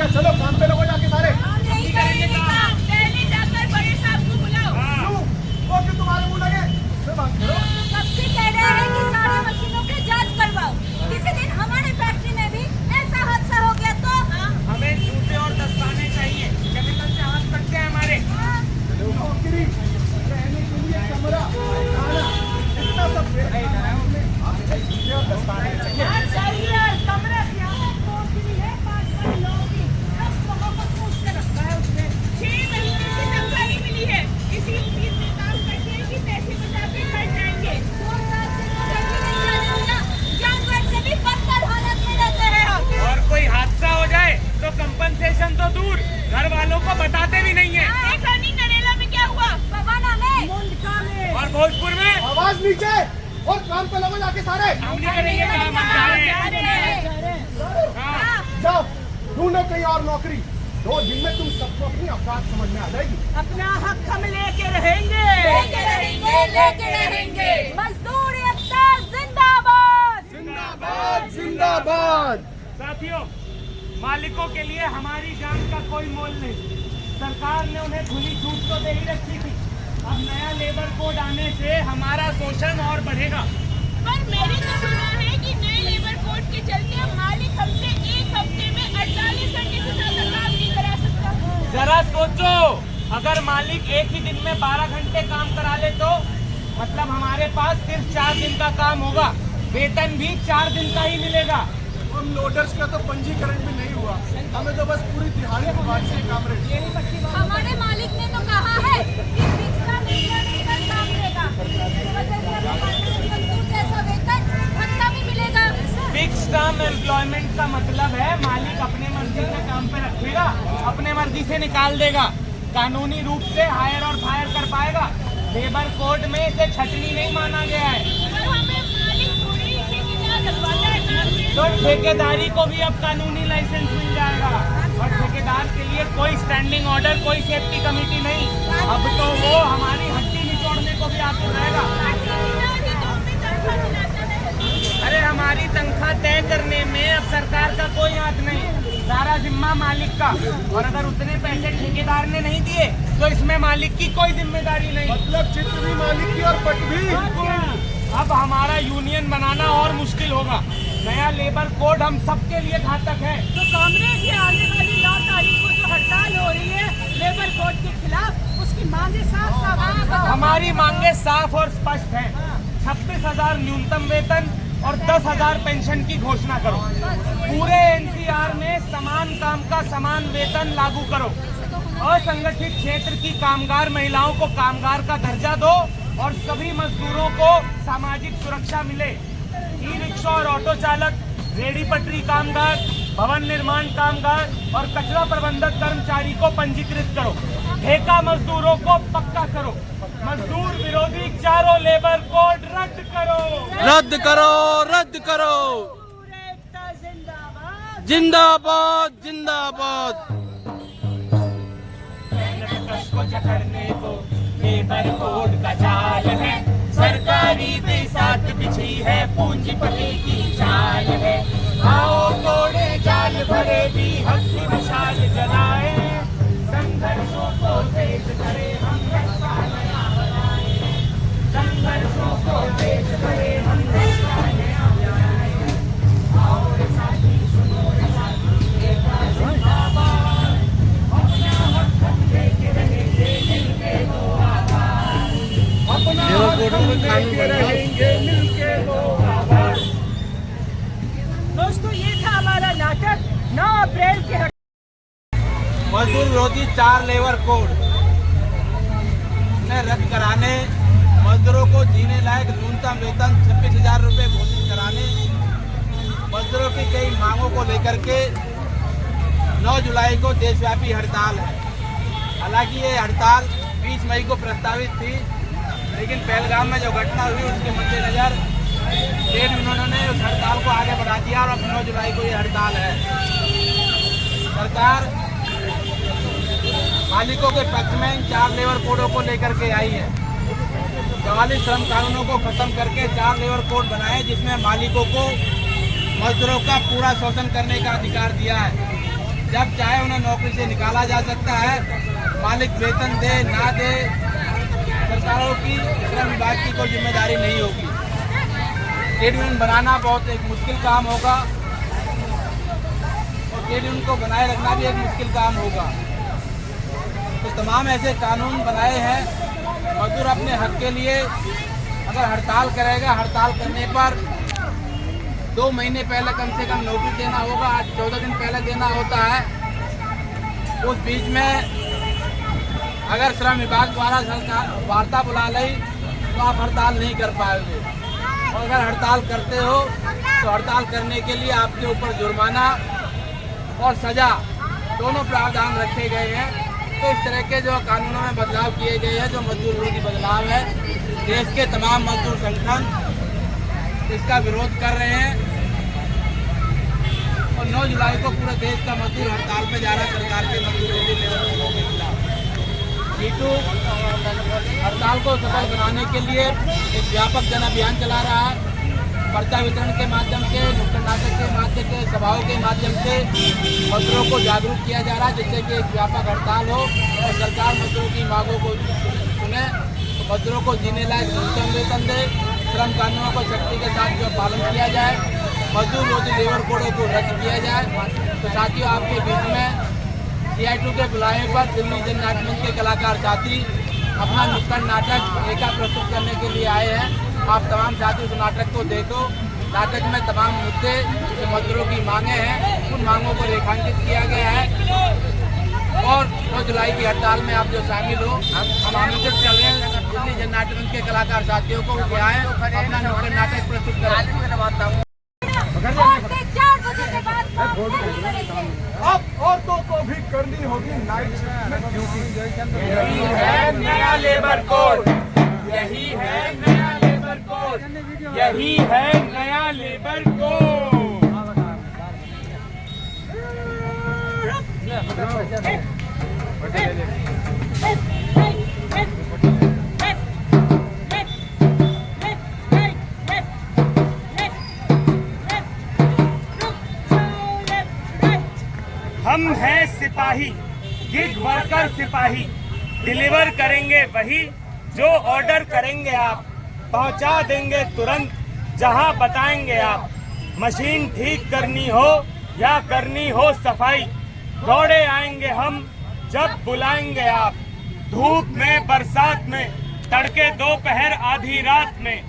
चलो काम पे लगो जाके सारे। पहले जाकर बड़े साहब को बुलाओ। क्यों? वो क्यों तुम्हारे मुंह लगे? बात करो। कब से कह रहे हैं कि सारी मशीनों की जांच करवाओ। किसी दिन हमारे फैक्ट्री में भी ऐसा हादसा हो गया तो हमें जूते और दस्ताने चाहिए, केमिकल से हाथ कटते हैं हमारे। नौकरी, रहने के लिए कमरा, खाना, इतना सब जूते और दस्ताने चाहिए। कमरा क्या है? नौकरी है, 5 लोगों की 10 लोगों को पूछ के रखा है उसने। 6 महीने से तनख्वाह नहीं मिली है। इसी उम्मीद में काम करते हैं कि पैसे बचा के घर जाएंगे। 2 साल से तो कहीं नहीं जाने होता। जानवर से भी बदतर हालत में रहते हैं हम। और कोई हादसा हो जाए तो कंपनसेशन तो दूर, घर वालों को बताते भी नहीं है। देखा नहीं नरेला में क्या हुआ? बवाना में, मुंडका में और भोजपुर में आवाज नीचे और काम पे लगो जाके सारे। हम नहीं करेंगे काम, हम जा रहे हैं। हाँ। जाओ ढूंढो कहीं और नौकरी। 2 दिन में तुम सबको अपनी औकात समझ में आ जाएगी। अपना हक हम लेके रहेंगे, लेके रहेंगे, लेके रहेंगे। मजदूर एकता जिंदाबाद, जिंदाबाद जिंदाबाद। साथियों, मालिकों के लिए हमारी जान का कोई मोल नहीं। सरकार ने उन्हें खुली छूट तो दे ही रखी थी। अब नया लेबर कोड आने से हमारा शोषण और बढ़ेगा। पर मैंने तो सुना है कि नए लेबर कोड के चलते मालिक हमसे 1 हफ्ते में 48 घंटे से ज्यादा काम नहीं करा सकता। जरा सोचो, अगर मालिक एक ही दिन में 12 घंटे काम करा ले तो मतलब हमारे पास सिर्फ 4 दिन का काम होगा, वेतन भी 4 दिन का ही मिलेगा। हम लोडर्स का तो पंजीकरण भी नहीं हुआ, हमें तो बस पूरी दिहाड़ी के बाद से काम रहे। हमारे मालिक ने तो कहा है कि फिक्स का एम्प्लॉयमेंट पर काम देगा। इस वजह से मजदूर जैसा वेतन भत्ता भी मिलेगा। फिक्स टर्म एम्प्लॉयमेंट का मतलब है मालिक अपने मर्जी से काम पे रखेगा, अपने मर्जी से निकाल देगा, कानूनी रूप से हायर और फायर कर पाएगा। लेबर कोड में इसे छटनी नहीं माना गया है। पर हमें मालिक थोड़ी ठेकेदार लगवाता है काम में। तो ठेकेदारी को भी अब कानूनी लाइसेंस मिल जाएगा और ठेकेदार के लिए कोई स्टैंडिंग ऑर्डर, कोई सेफ्टी कमेटी नहीं। अब तो वो हमारी हड्डी निचोड़ने को भी आतुर रहेगा। अरे हमारी तनख्वाह तय करने में अब सरकार का कोई हाथ नहीं, सारा जिम्मा मालिक का। और अगर उतने पैसे ठेकेदार ने नहीं दिए तो इसमें मालिक की कोई जिम्मेदारी नहीं। मतलब चित्र भी मालिक की और पट भी। अब हमारा यूनियन बनाना और मुश्किल होगा। नया लेबर कोड हम सबके लिए घातक है। तो कांग्रेस ये आने वाली 9 तारीख को जो हड़ताल हो रही है लेबर कोड के खिलाफ, उसकी मांगे साफ साफ। हमारी मांगे साफ और स्पष्ट हैं। 26,000 न्यूनतम वेतन और 10,000 पेंशन की घोषणा करो। पूरे एनसीआर में समान काम का समान वेतन लागू करो। असंगठित क्षेत्र की कामगार महिलाओं को कामगार का दर्जा दो और सभी मजदूरों को सामाजिक सुरक्षा मिले। ई रिक्शा और ऑटो चालक, रेडी पटरी कामगार, भवन निर्माण कामगार और कचरा प्रबंधक कर्मचारी को पंजीकृत करो। ठेका मजदूरों को पक्का करो। मजदूर विरोधी चारों लेबर कोड रद्द करो, रद्द करो, रद्द करो। जिंदाबाद जिंदाबाद। को जकड़ने को लेबर कोड का जाल है, सरकारी बेसात बिछी है, पूंजीपति की चाल है। आओ तोड़े जाल भरे भी हक की मशाल जलाए, संघर्षों को तेज करे हम देश का नया बनाए, संघर्षों को तेज करे हम देश का नया बनाए। आओ रे साथी सुनो रे साथी, एकता जिंदाबाद, अपना हक हम लेके रहेंगे मिलके दो आवाज, अपना हक हम लेके रहेंगे मिलके दो आवाज। दोस्तों ये था हमारा नाटक 9 अप्रैल के मजदूर विरोधी 4 लेबर कोड ने रद्द कराने, मजदूरों को जीने लायक न्यूनतम वेतन 26,000 रुपये घोषित कराने, मजदूरों की कई मांगों को लेकर के 9 जुलाई को देशव्यापी हड़ताल है। हालांकि ये हड़ताल 20 मई को प्रस्तावित थी, लेकिन पहलगाम में जो घटना हुई उसके मद्देनजर ट्रेड यूनियनों ने उस हड़ताल को आगे बढ़ा दिया और अब 9 जुलाई को ये हड़ताल है। सरकार मालिकों के पक्ष में इन 4 लेबर कोडों को लेकर के आई है। 44 श्रम कानूनों को खत्म करके 4 लेबर कोड बनाए, जिसमें मालिकों को मजदूरों का पूरा शोषण करने का अधिकार दिया है। जब चाहे उन्हें नौकरी से निकाला जा सकता है। मालिक वेतन दे ना दे, सरकारों की श्रम विभाग की कोई जिम्मेदारी नहीं होगी। ट्रेड यूनियन बनाना बहुत एक मुश्किल काम होगा और ट्रेड यूनियन को बनाए रखना भी एक मुश्किल काम होगा। तो तमाम ऐसे कानून बनाए हैं, मजदूर अपने हक के लिए अगर हड़ताल करेगा, हड़ताल करने पर 2 महीने पहले कम से कम नोटिस देना होगा। आज 14 दिन पहले देना होता है। उस बीच में अगर श्रम विभाग द्वारा सरकार वार्ता बुला ली तो आप हड़ताल नहीं कर पाओगे, और अगर हड़ताल करते हो तो हड़ताल करने के लिए आपके ऊपर जुर्माना और सजा दोनों प्रावधान रखे गए हैं। तो इस तरह के जो कानूनों में बदलाव किए गए हैं, जो मजदूर विरोधी बदलाव है, देश के तमाम मजदूर संगठन इसका विरोध कर रहे हैं और 9 जुलाई को पूरे देश का मजदूर हड़ताल पे जा रहा है सरकार के मजदूर विरोधी नियमों के खिलाफ। जीतू हड़ताल को सफल बनाने के लिए एक व्यापक जन अभियान चला रहा है। पर्चा वितरण के माध्यम से, नुक्कड़ नाटक के माध्यम से, सभाओं के माध्यम से मजदूरों को जागरूक किया जा रहा है, जिससे कि एक व्यापक हड़ताल हो और सरकार मजदूरों की मांगों को सुने, तो मजदूरों को जीने लायक न्यूनतम वेतन दे, श्रम कानूनों को सख्ती के साथ जो पालन किया जाए, मजदूर विरोधी लेबर कोड को रद्द किया जाए। तो साथियों, आपके बीच में CI2 के बुलाए पर दिल्ली जन नाट्य मंच के कलाकार साथी अपना नुक्कड़ नाटक एका प्रस्तुत करने के लिए आए हैं। आप तमाम साथी उस नाटक को देखो। नाटक में तमाम मुद्दे जो मजदूरों की मांगे हैं, उन मांगों को रेखांकित किया गया है। और 9 जुलाई की हड़ताल में आप जो शामिल हो, हम आमंत्रित कर रहे हैं दिल्ली जन नाट्य मंच के कलाकार साथियों को कि आए अपना नुक्कड़ नाटक प्रस्तुत करें। अब औरतों को भी करनी होगी नाइट शिफ्ट में ड्यूटी। यही है नया लेबर कोड, यही है नया लेबर कोड, यही है नया लेबर कोड। हम हैं सिपाही, गिग वर्कर सिपाही, डिलीवर करेंगे वही जो ऑर्डर करेंगे आप, पहुंचा देंगे तुरंत जहां बताएंगे आप। मशीन ठीक करनी हो या करनी हो सफाई, दौड़े आएंगे हम जब बुलाएंगे आप। धूप में, बरसात में, तड़के दोपहर आधी रात में,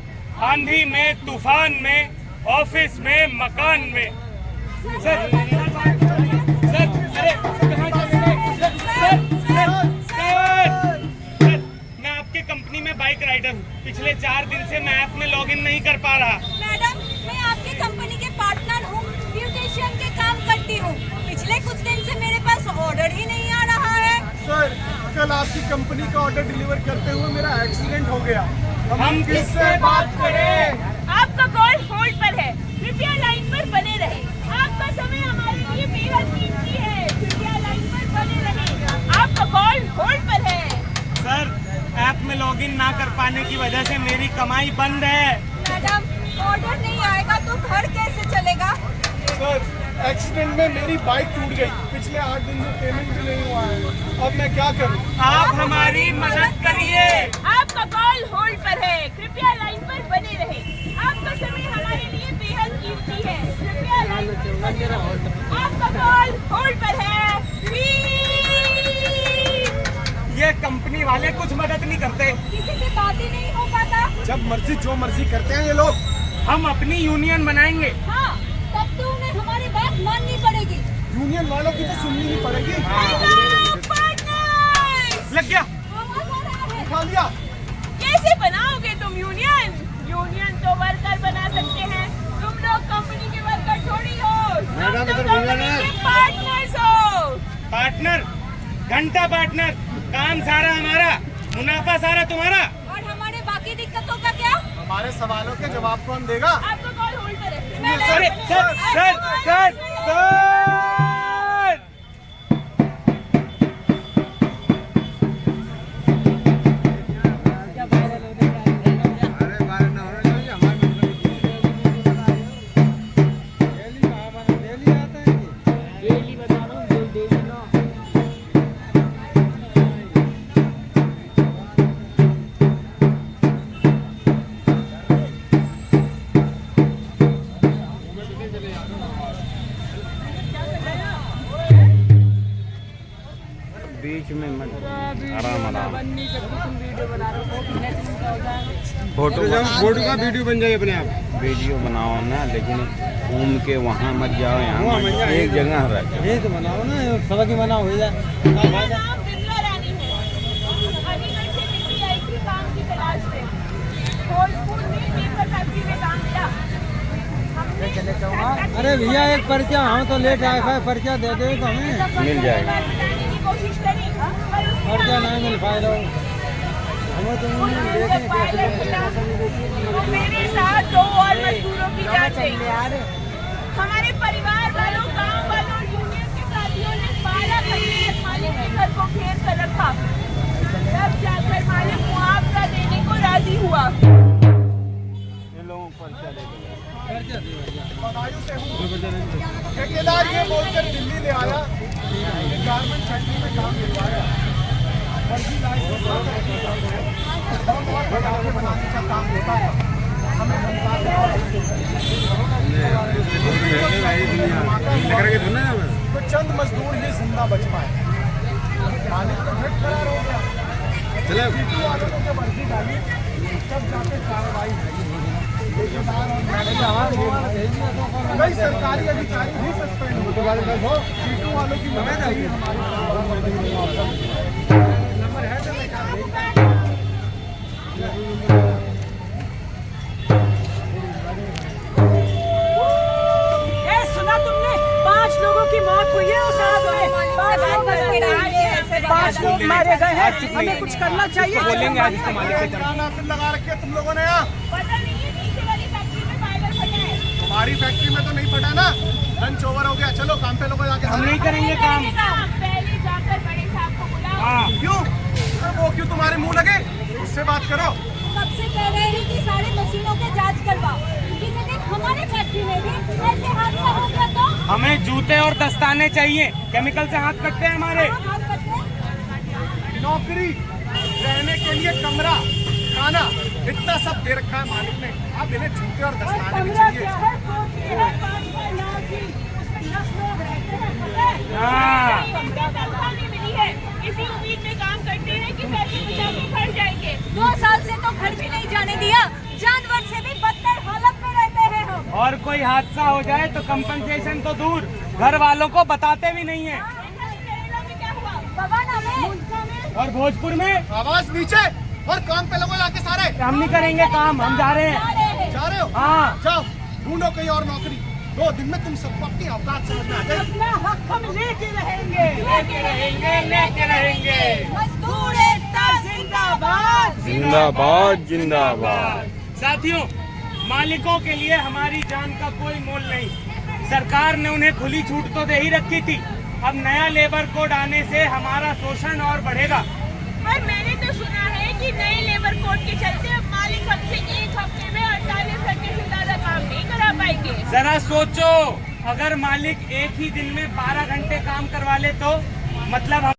आंधी में, तूफान में, ऑफिस में, मकान में। मैं आपके कंपनी में बाइक राइडर हूँ। पिछले 4 दिन से मैं ऐप में लॉगिन नहीं कर पा रहा। मैडम, मैं आपकी कंपनी के पार्टनर हूँ, ब्यूटिशियन के काम करती हूँ। पिछले कुछ दिन से मेरे पास ऑर्डर ही नहीं आ रहा है। सर, कल आपकी कंपनी का ऑर्डर डिलीवर करते हुए मेरा एक्सीडेंट हो गया। हम किससे बात करें? आपका कॉल होल्ड पर है, कृपया लाइन पर बने रहे। आपका समय हमारे लिए बेहद कीमती है, कृपया लाइन पर बने रहे। आपका कॉल होल्ड पर है। सर, ऐप में लॉगिन ना कर पाने की वजह से मेरी कमाई बंद है। मैडम, ऑर्डर नहीं आएगा तो घर कैसे चलेगा? सर, एक्सीडेंट में मेरी बाइक टूट गई। पिछले 8 दिन से पेमेंट भी नहीं हुआ है। अब मैं क्या करूं? आप हमारी मदद करिए। आपका कॉल होल्ड पर है, कृपया लाइन पर बने रहे। आपका समय हमारे लिए बेहद कीमती है, कृपया लाइन पर बने रहे। आपका कॉल होल्ड पर है। ये कंपनी वाले कुछ मदद नहीं करते। किसी से बात ही नहीं हो पाता। जब मर्जी जो मर्जी करते हैं ये लोग। हम अपनी यूनियन बनाएंगे। हाँ, तब तो उन्हें हमारी बात माननी पड़ेगी। यूनियन वालों की तो सुननी ही पड़ेगी। लग गया। उठा लिया। कैसे बनाओगे तुम यूनियन? यूनियन तो वर्कर बना सकते हैं, तुम लोग कंपनी के वर्कर थोड़ी हो, तुम तो कंपनी के पार्टनर्स हो। पार्टनर, घंटा पार्टनर, काम सारा हमारा, मुनाफा सारा तुम्हारा। और हमारे बाकी दिक्कतों का क्या? हमारे सवालों के जवाब कौन देगा? आपका कॉल होल्ड पर है। Sir sir sir sir sir बीच में मत आराम आराम बननी जब तुम वीडियो बना रहे हो फोटो फोटो का वीडियो बन जाए अपने आप। वीडियो बनाओ ना, लेकिन घूम के वहाँ मत जाओ, यहाँ मत जाओ, एक जगह रखो। ये तो बनाओ ना, सबक ही मना हो जाए। मेरा नाम बिमला रानी है। अलीगढ़ से दिल्ली आई थी काम की तलाश में। भोजपुर में पेपर फैक्ट्री में काम मिला। अरे भैया एक पर्चा, हम तो लेट आए थे, पर्चा दे दे तो हमें मिल जाएगा। बताने की कोशिश करी पर उसने पर्चा नहीं मिल पाएगा। हमें तो जब पायलट खुला, तो मेरे साथ 2 और मजदूरों की जान गई। हमारे परिवार वालों, गांव वालों और यूनियन के साथियों ने 12 घंटे तक मालिक के घर को घेर कर रखा। तब जाकर मालिक मुआवजा देने को राजी हुआ। ये लोगों को पर्चा दे दो। बदायूं से हूँ। ठेकेदार ये बोलकर दिल्ली ले आया कि गारमेंट फैक्ट्री में काम दिलवाया। फर्जी लाइसेंस बनाने का काम होता है। हमें तो चंद मजदूर ही जिंदा बच पाए। मालिक तो फिर फरार हो गया। सीटू वालों को जब अर्जी डाली तब जाके कार्रवाई हुई। कई सरकारी अधिकारी भी सस्पेंड हो। सीटू वालों की मदद चाहिए नंबर है तो सुना तुमने? 5 लोगों की मौत हुई है उस आग में। 5 लोग मारे गए हैं। हमें कुछ करना चाहिए। बोलेंगे आज इसको मालिक से फिर लगा रखे तुम लोगों ने यहाँ। पता नहीं है नीचे वाली फैक्ट्री में फाइबर फटा है। तुम्हारी फैक्ट्री में तो नहीं फटा ना। लंच ओवर हो गया, चलो काम पे लोगों जाके। हम नहीं करेंगे काम। पहले जाकर बड़े साहब को बुलाओ। हाँ। क्यों? अरे वो क्यों तुम्हारे मुंह लगे? उससे बात करो। कब से कह रहे हैं कि सारे मशीनों के जांच करवाओ। किसी दिन हमारे फैक्ट्री में भी ऐसे हादसा हो गया तो हमें जूते और दस्ताने चाहिए, केमिकल से हाथ कटते हैं हमारे। हाथ कटते। नौकरी, रहने के लिए कमरा, खाना, इतना सब दे रखा है मालिक ने। अब इन्हें जूते और दस्ताने भी चाहिए। हाँ। तनख्वाह नहीं मिली है। इसी उम्मीद में काम करते हैं कि पैसे बचा के घर जाएंगे। 2 साल से तो घर भी नहीं जाने दिया। जानवर से भी बदतर हालत में रहते हैं हम। और कोई हादसा हो जाए तो कंपनसेशन तो दूर, घर वालों को बताते भी नहीं है। केरला में क्या हुआ? बगाना में और भोजपुर में आवाज नीचे और काम पे लोगों जाके सारे। हम नहीं करेंगे काम, हम जा रहे हैं। जा रहे हो? हाँ। जाओ ढूंढो कहीं और नौकरी। 2 दिन में तुम सबको अपनी औकात समझ में आ जाएगी। अपना हक हम लेके रहेंगे। लेके रहेंगे। मजदूर एकता जिंदाबाद। जिंदाबाद जिंदाबाद। साथियों, मालिकों के लिए हमारी जान का कोई मोल नहीं। सरकार ने उन्हें खुली छूट तो दे ही रखी थी। अब नया लेबर कोड आने से हमारा शोषण और बढ़ेगा। पर मैंने तो सुना है कि नए लेबर कोड के चलते अब मालिक हमसे एक हफ्ते में 48 घंटे से ज्यादा काम नहीं करा पाएंगे। जरा सोचो, अगर मालिक एक ही दिन में 12 घंटे काम करवा ले तो मतलब